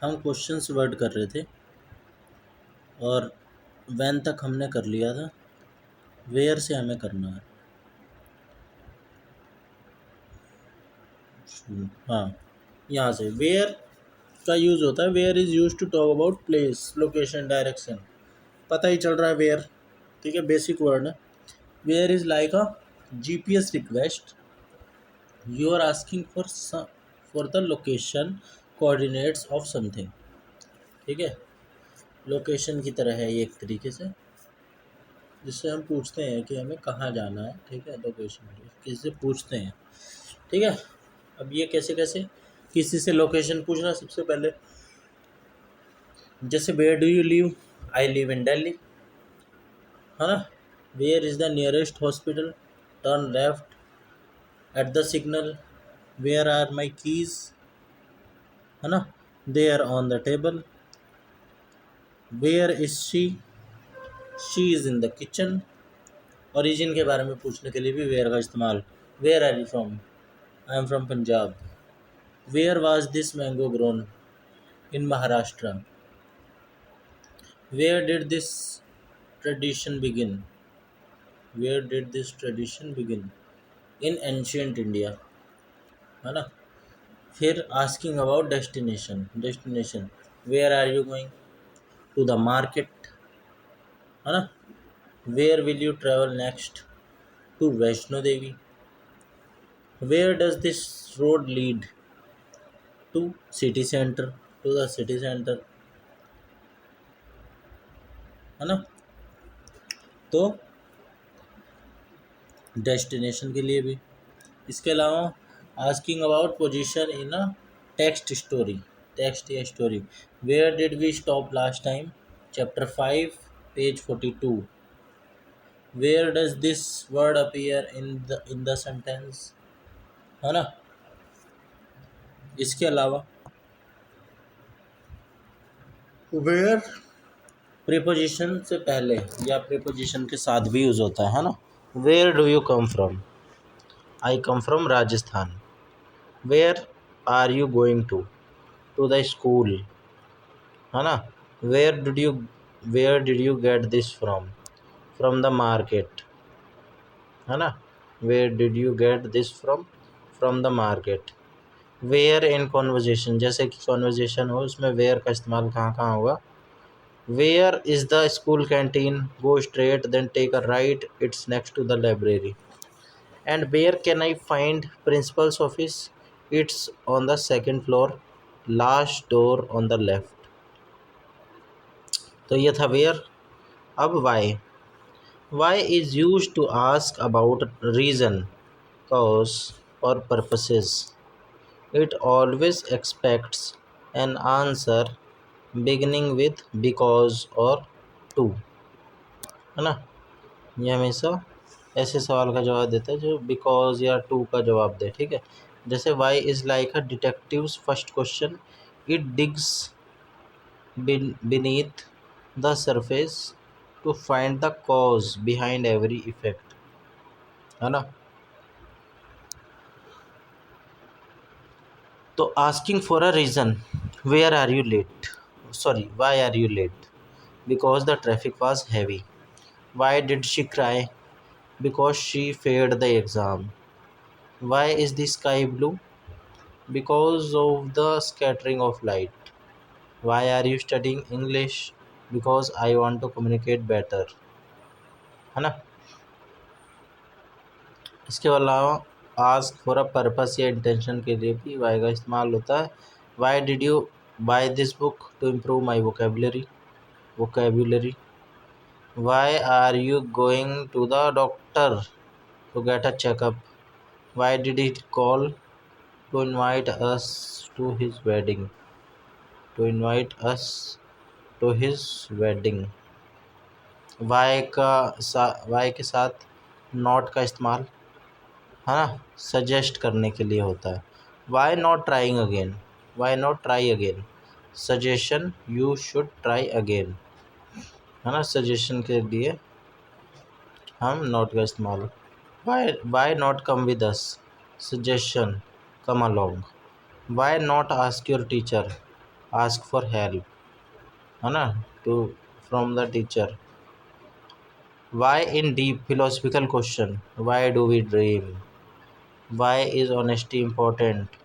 हम questions word कर रहे थे और व्हेन तक हमने कर लिया था, वेयर से हमें करना है। हाँ, यहाँ से वेयर का यूज़ होता है। Where is use to talk about place, location, direction. पता ही चल रहा है वेयर, ठीक है, बेसिक वर्ड है। Where is like a GPS request, you are asking for the location coordinates of something, ठीक है। लोकेशन की तरह है ये एक तरीके से, जिससे हम पूछते हैं कि हमें कहाँ जाना है, ठीक है। लोकेशन किसी से पूछते हैं, ठीक है। अब ये कैसे कैसे किसी से लोकेशन पूछना, सबसे पहले जैसे where do you live, I live in Delhi, है ना। Where is the nearest hospital, turn left at the signal, where are my keys, है ना, they are on the table, where is she is in the kitchen. Origin के बारे में पूछने के लिए भी वेयर का इस्तेमाल। Where are you from, I am from Punjab. Where was this mango grown, in Maharashtra. Where did this tradition begin, where did this tradition begin, in ancient India, है ना। फिर asking about destination, destination where are you going, to the market, है ना। Where will you travel next, to Vaishno Devi. Where does this road lead, to city centre, to the city centre, है ना। तो destination के लिए भी। इसके अलावा asking about position in a text story, text या story. Where did we stop last time, chapter 5 page 42। Where does this word appear in the sentence, है ना। इसके अलावा वेयर प्रीपोजिशन से पहले या प्रीपोजिशन के साथ भी यूज़ होता है ना। Where do you come from, I come from Rajasthan. Where are you going to the school, है ना। Where did you get this from the market, है ना। Where did you get this from the market. Where in conversation, जैसे कि conversation हो उसमें where का इस्तेमाल कहाँ कहाँ होगा। Where is the school canteen, go straight then take a right, it's next to the library. And where can I find principal's office, it's on the second floor, last door on the left. तो ये था where. अब why is use to ask about reason, cause or purposes. It always expects an answer beginning with because or to, है ना। ये हमेशा ऐसे सवाल का जवाब देता है जो बिकॉज या टू का जवाब दे, ठीक है। जैसे why is like a detective's first question, it digs beneath the surface to find the cause behind every effect, है ना। तो asking for a reason, where are you late, sorry why are you late, because the traffic was heavy. Why did she cry, because she failed the exam. Why is the sky blue, because of the scattering of light. Why are you studying English, because I want to communicate better, है ना। इसके अलावा ask for a purpose या intention के लिए भी why का इस्तेमाल होता है। Why did you buy this book, to improve my vocabulary. Why are you going to the doctor, to get a checkup. Why did he call, to invite us to his wedding, to invite us to his wedding. Why के साथ not का इस्तेमाल, है ना, suggest करने के लिए होता है। Why not trying again, why not try again, suggestion you should try again, है ना। सजेशन के लिए हम नॉट का इस्तेमाल। Why not come with us, suggestion come along. Why not ask your teacher, ask for help, है ना, to from the teacher. Why in deep philosophical question, why do we dream, why is honesty important,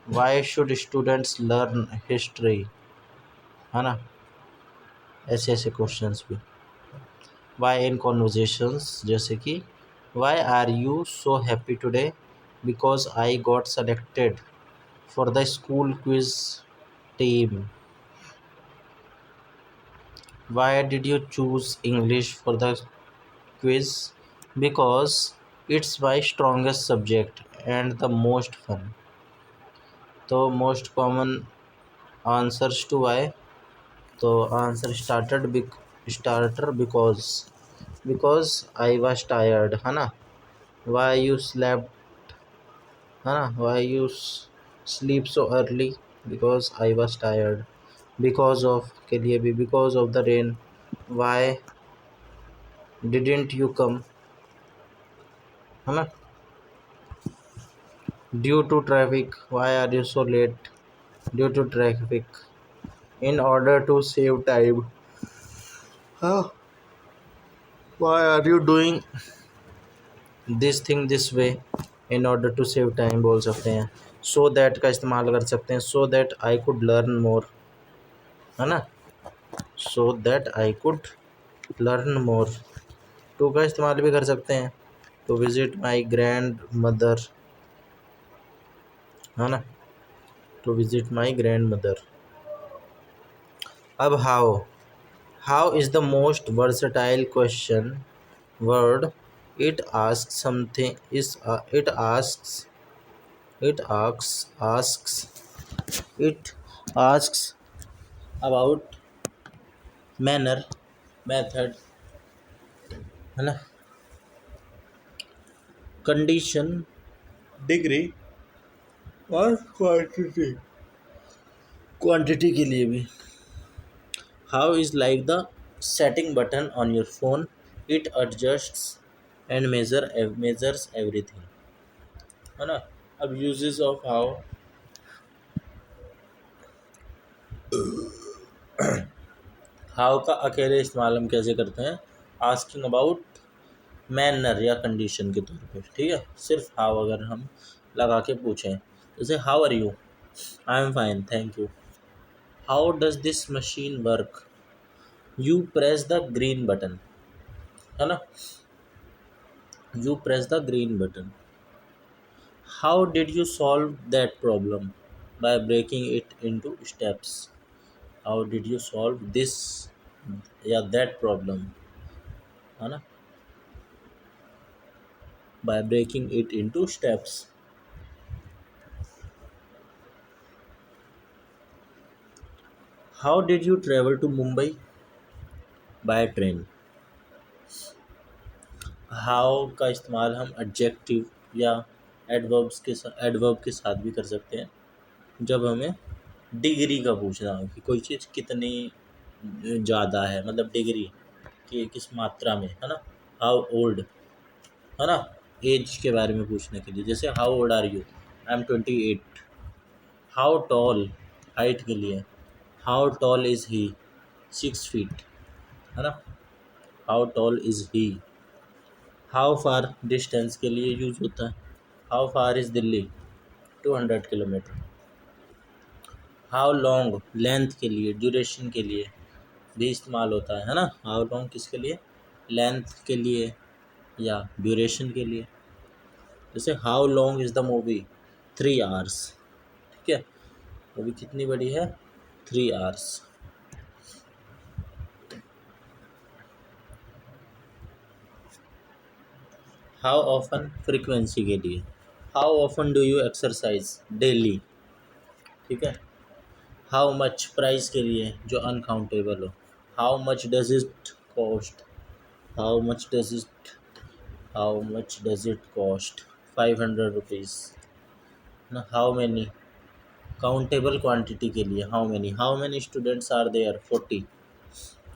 why should students learn history, है ना, ऐसे ऐसे questions भी। Y इन conversations, जैसे कि why are you so happy today, because I got selected for the school quiz team. Why did you choose English for the quiz, because it's my strongest subject and the most fun। तो most common answers to why, तो answer starter because I was tired, है ना। Why you slept, है ना, why you sleep so early, because I was tired. Because of के लिए भी because of the rain. Why didn't you come, है ना, due to traffic. Why are you so late, due to traffic. In order to save time, why are you doing this thing this way, in order to save time बोल सकते हैं। so that का इस्तेमाल कर सकते हैं, so that I could learn more, है ना, so that I could learn more। to का इस्तेमाल भी कर सकते हैं, to visit my grandmother, है ना, to visit my grandmother। अब how is the most versatile question word, it asks something is it asks about manner, method, है ना, कंडीशन, डिग्री और क्वांटिटी के लिए भी। How is like the setting button on your phone, it adjusts and measures everything, है ना। अब uses of how का अकेले इस्तेमाल हम कैसे करते हैं, आस्किंग अबाउट मैनर या कंडीशन के तौर पे, ठीक है। सिर्फ हाउ अगर हम लगा के पूछें, जैसे how are you, I am fine thank you. How does this machine work, you press the green button, है ना, you press the green button. How did you solve that problem, by breaking it into steps. How did you solve this या that problem, है ना, by breaking it into steps. How did you travel to Mumbai, by train. How का इस्तेमाल हम adjective या adverb के साथ भी कर सकते हैं, जब हमें डिग्री का पूछना हो कि कोई चीज़ कितनी ज़्यादा है, मतलब डिग्री कि किस मात्रा में, है ना। हाउ ओल्ड, है ना, एज के बारे में पूछने के लिए, जैसे how old are you, I am 28। How tall, height के लिए, how tall is he, 6 feet, है ना, how tall is he. How far distance के लिए यूज होता है, how far is Delhi, 200 kilometre. How long, length के लिए, ड्यूरेशन के लिए भी इस्तेमाल होता है ना। हाउ लॉन्ग किसके लिए, लेंथ के लिए या ड्यूरेशन के लिए। जैसे how long is the movie, 3 hours, ठीक है, मूवी कितनी बड़ी है, 3 आवर्स। हाउ ऑफन, फ्रीक्वेंसी के लिए, how often do you exercise, daily, ठीक है। हाउ मच, प्राइस के लिए जो अनकाउंटेबल हो, how much does it cost, how much does it how much does it cost, 500 rupees ना। हाउ मैनी, काउंटेबल क्वांटिटी के लिए, how many students are there, 40,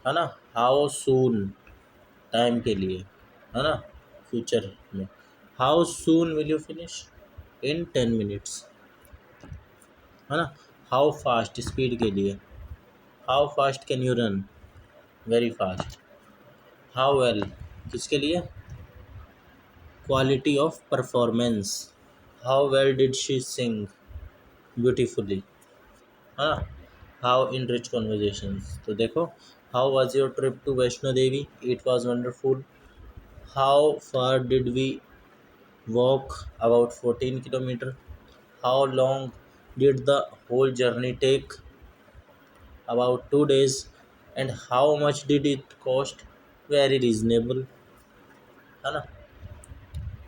है ना। हाउ सून, टाइम के लिए, है ना, फ्यूचर में। How soon will you finish, in 10 minutes, है ना। हाउ फास्ट स्पीड के लिए, how fast can you run, very fast. How well किसके लिए, quality of performance, how well did she sing, beautifully, हाँ। हाउ इन रिच कॉन्वर्जेशंस, तो देखो, how was your trip to Vaishno Devi, it was wonderful. How far did we walk, about 14 kilometre. How long did the whole journey take, about 2 days। And how much did it cost, very reasonable, है ना।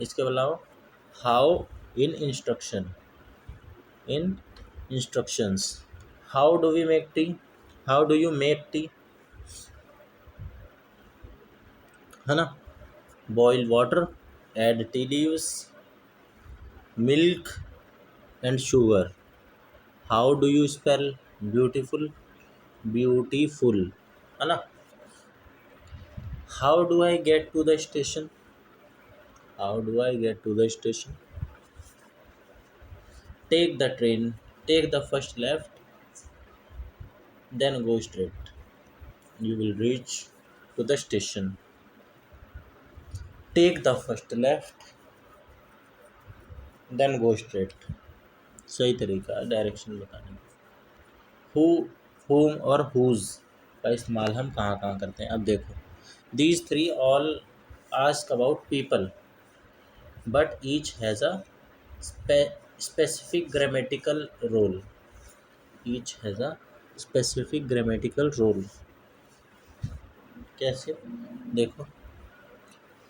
इसके अलावा how in instruction, in instructions, how do we make tea, how do you make tea, है ना। Boil water, add tea leaves, milk and sugar. How do you spell beautiful, beautiful, है ना। How do I get to the station, how do I get to the station. Take the train, take the first left, then go straight, you will reach to the station। take the first left, then go straight, सही तरीका है direction बताने का। Who, whom और whose का इस्तेमाल हम कहाँ कहाँ करते हैं, अब देखो। these three all ask about people but each has a specific grammatical role, each has a specific grammatical role। कैसे, देखो,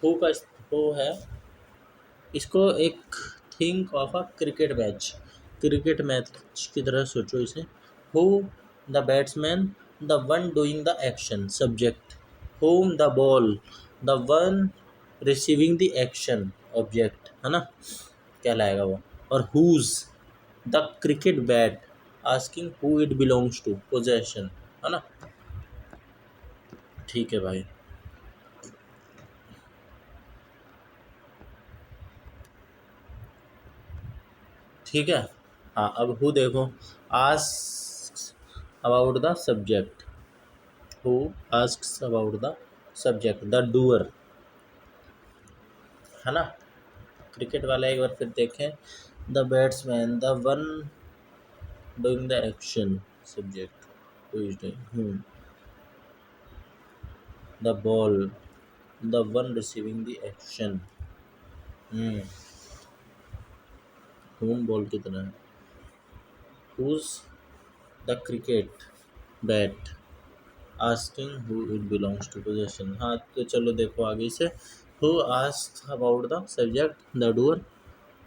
हु का हु है, इसको एक think of a cricket match, cricket match की तरह सोचो इसे। Who the batsman, the one doing the action, subject. Whom the ball, the one receiving the action, object, है ना, कहलाएगा वो। और whose the cricket bat, asking who it belongs to, possession, है ना। ठीक है भाई। ठीक है, हाँ। अब हु देखो, asks about the subject, who asks about the subject, the doer, है ना। क्रिकेट वाला एक बार फिर देखें, the batsman, the one doing the action, subject, who is doing, the ball, the one receiving the action, whom ball की तरह है। Whose the cricket bat, asking who it belongs to, possession. हाँ, तो चलो देखो आगे से। Who asks about the subject, the doer.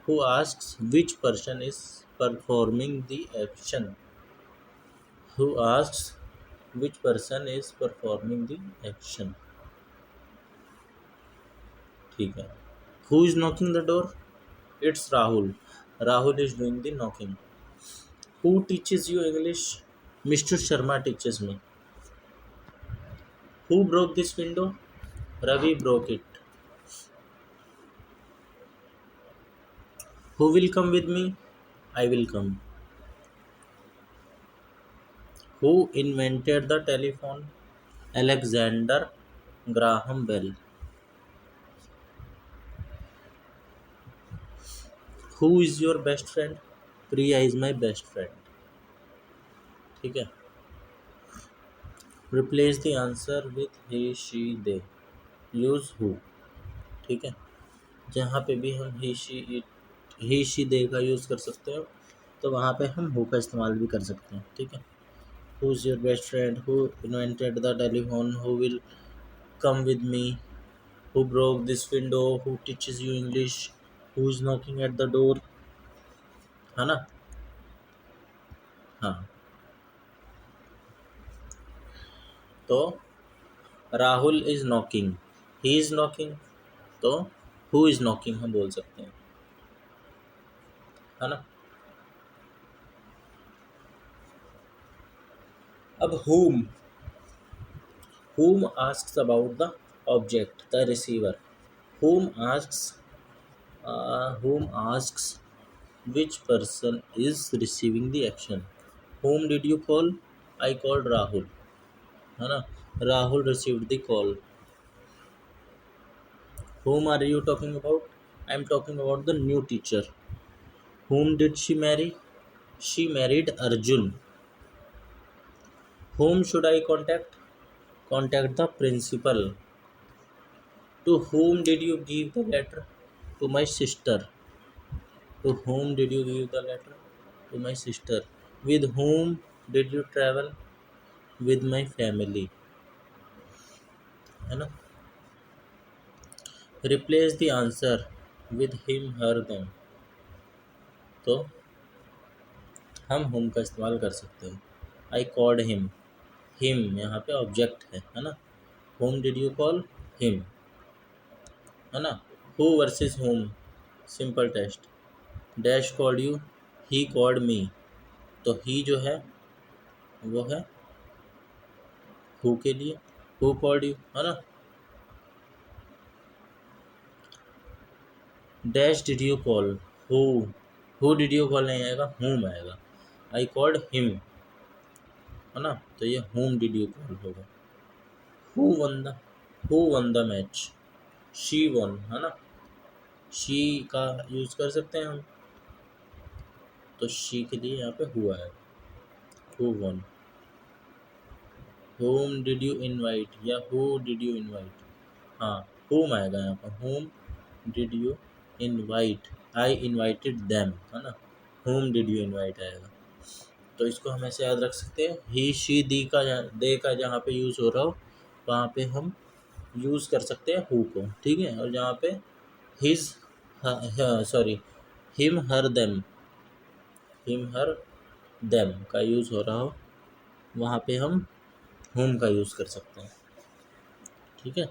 Who asks which person is performing the action, who asks which person is performing the action. ठीक है। Who is knocking the door, it's Rahul, Rahul is doing the knocking. Who teaches you English, mister Sharma teaches me. Who broke this window, Ravi broke it. Who will come with me? I will come. Who invented the telephone? Alexander Graham Bell. Who is your best friend? Priya is my best friend. ठीक है। Replace the answer with he, she, they. Use who. ठीक है। जहाँ पे भी हम he, she, they का use कर सकते हो, तो वहाँ पे हम who का इस्तेमाल भी कर सकते हैं। ठीक है। Who is your best friend? Who invented the telephone? Who will come with me? Who broke this window? Who teaches you English? Who is knocking at the door? है ना। हाँ, तो Rahul is knocking, he is knocking, तो who is knocking हम बोल सकते हैं, है ना। अब whom asks about the object, the receiver। whom asks whom asks which person is receiving the action, whom did you call? I called Rahul, है ना. Rahul received the call. Whom are you talking about? I am talking about the new teacher. Whom did she marry? She married Arjun. Whom should I contact? Contact the principal. To whom did you give the letter? To my sister. To whom did you give the letter? To my sister. With whom did you travel? With my family. है ना. Replace the answer with him, her, them. तो हम whom का इस्तेमाल कर सकते हैं. I called him. Him यहाँ पे ऑब्जेक्ट है ना. Whom did you call? Him, है ना. Who versus whom, simple test. Dash called you, he called me. तो ही जो है वो है हु के लिए. हु कॉल्ड यू, है ना. Dash did you call, who did you call नहीं आएगा, हुम आएगा. आई कॉल्ड हिम, है ना. तो ये हुम डिड यू कॉल होगा. Who one the match, she one, है ना. शी का यूज कर सकते हैं हम, तो शी के लिए यहाँ पे हुआ है. Who one. whom did you invite या who did you invite. हाँ, whom आएगा यहाँ पर. whom did you invite? I invited them, है ना. whom did you invite आएगा. तो इसको हम ऐसे याद रख सकते हैं. ही शी दी का दे का जहाँ पे यूज़ हो रहा हो वहाँ पे हम यूज़ कर सकते हैं who को, ठीक है. और जहाँ पे हिज हिम हर देम का यूज़ हो रहा हो वहाँ पे हम whom का यूज़ कर सकते हैं, ठीक है.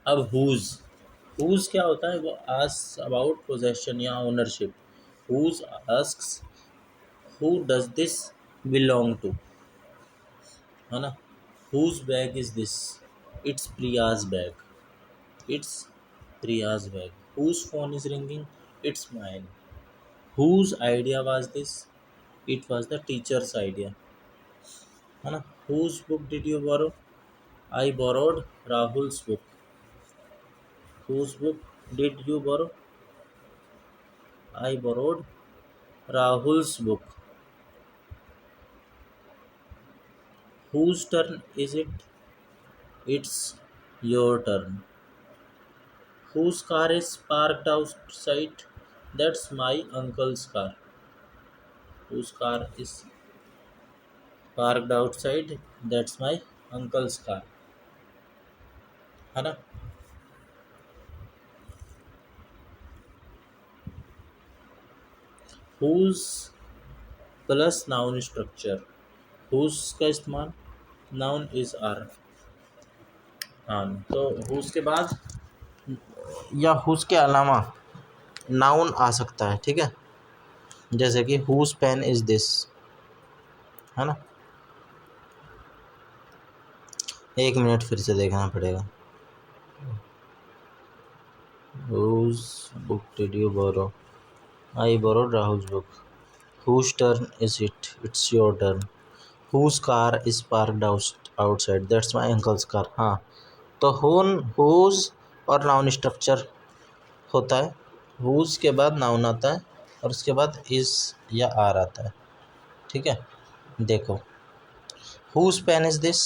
अब हुज क्या होता है, वो आस्क्स अबाउट पोजेशन या ownership. Whose asks who does this belong to, है ना. Whose bag is this, it's Priya's bag, it's Priya's bag. Whose phone is ringing, it's mine. Whose idea was this, it was the teacher's idea, है ना. Whose book did you borrow, I borrowed Rahul's book. Whose book did you borrow? I borrowed Rahul's book. Whose turn is it? It's your turn. Whose car is parked outside? That's my uncle's car. Whose car is parked outside? That's my uncle's car, है ना. Whose plus noun structure. whose का इस्तेमाल, noun is are. हाँ, तो whose के बाद या whose के अलावा नाउन आ सकता है, ठीक है. जैसे कि whose पेन इज दिस, है ना. 1 मिनट फिर से देखना पड़ेगा. whose book did you borrow? I borrowed Rahul's book. Whose turn is it? It's your turn. Whose car is parked outside? That's my uncle's car. हाँ, तो whose और noun structure होता है. whose के बाद नाउन आता है और उसके बाद is या are आता है, ठीक है. देखो, whose pen is this?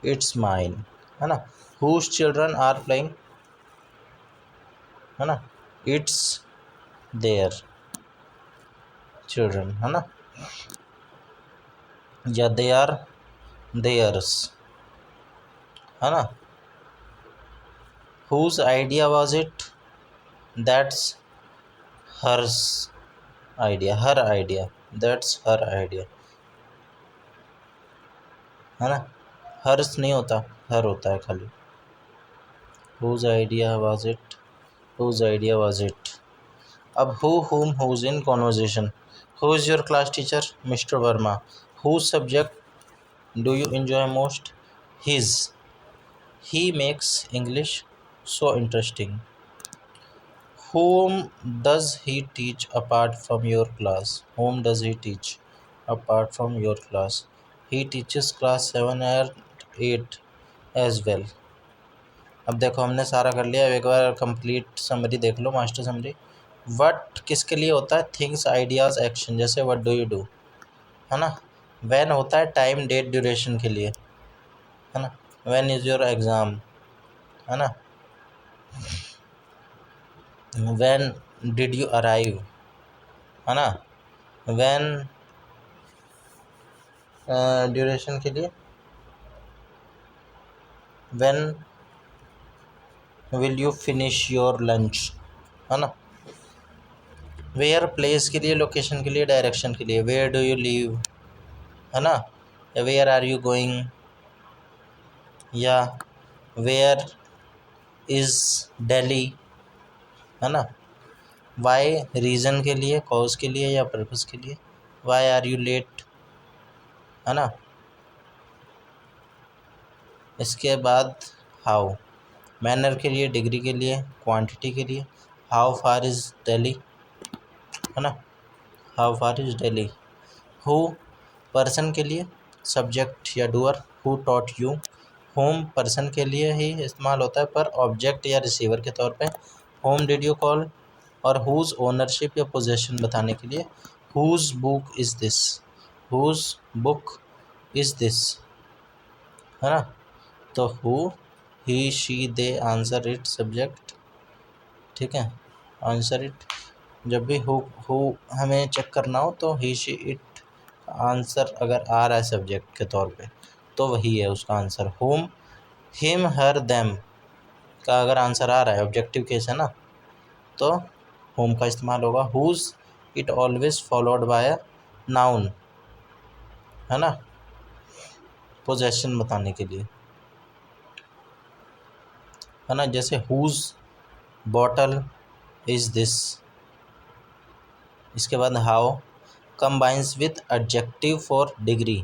It's mine, है ना. whose children are playing, है ना. It's their children, है ना. या they are theirs, है ना. whose idea was it? That's hers idea, her idea. That's her idea, है ना. hers नहीं होता, her होता है खाली. whose idea was it? whose idea was it? अब who, whom, who's in conversation. Who is your class teacher? Mr. Verma. Whose subject do you enjoy most? His. He makes English so interesting. Whom does he teach apart from your class? Whom does he teach? Apart from your class. He teachers class 7 और 8 as well. अब देखो हमने सारा कर लिया, एक बार complete summary देख लो, master summary. What किसके लिए होता है? Things, ideas, action. जैसे व्हाट डू यू डू, है ना। व्हेन होता है टाइम, डेट, ड्यूरेशन के लिए, है ना। व्हेन इज़ योर एग्ज़ाम, है ना। व्हेन डिड यू अराइव, है ना। व्हेन ड्यूरेशन के लिए when will you finish your lunch, है ना। वेयर प्लेस के लिए, लोकेशन के लिए, डायरेक्शन के लिए। वेयर डू यू लीव, है ना। वेयर आर यू गोइंग, या वेयर इज़ दिल्ली, है ना। वाई रीज़न के लिए, कॉज के लिए या पर्पस के लिए। वाई आर यू लेट, है ना। इसके बाद हाउ, मैनर के लिए, डिग्री के लिए, क्वांटिटी के लिए। हाउ फार इज़ दिल्ली, है ना। How far is Delhi. Who person के लिए, सब्जेक्ट या doer. Who taught you. Home person के लिए ही इस्तेमाल होता है, पर ऑब्जेक्ट या रिसीवर के तौर पे। होम डिड यू कॉल, और हुज ओनरशिप या पोजेशन बताने के लिए। Whose book is this, whose book is this, है ना। तो who, he, she, they, answer, it, subject, ठीक है। आंसर इट, जब भी हु हमें चेक करना हो तो ही, शी, इट आंसर अगर आ रहा है सब्जेक्ट के तौर पे तो वही है उसका आंसर। होम, हिम, हर, देम का अगर आंसर आ रहा है, ऑब्जेक्टिव केस है ना, तो होम का इस्तेमाल होगा। Whose, it always followed by a noun, है ना, पोजेशन बताने के लिए, है ना। जैसे हुज बॉटल इज़ दिस। इसके बाद how combines with adjective for degree.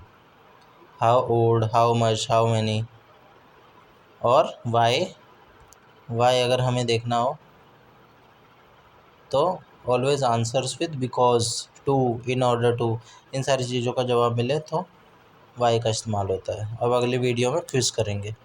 How old, how much, how many. और वाई, वाई अगर हमें देखना हो तो always answers with because, to, in order to. इन सारी चीज़ों का जवाब मिले तो वाई का इस्तेमाल होता है। अब अगली वीडियो में क्विज करेंगे।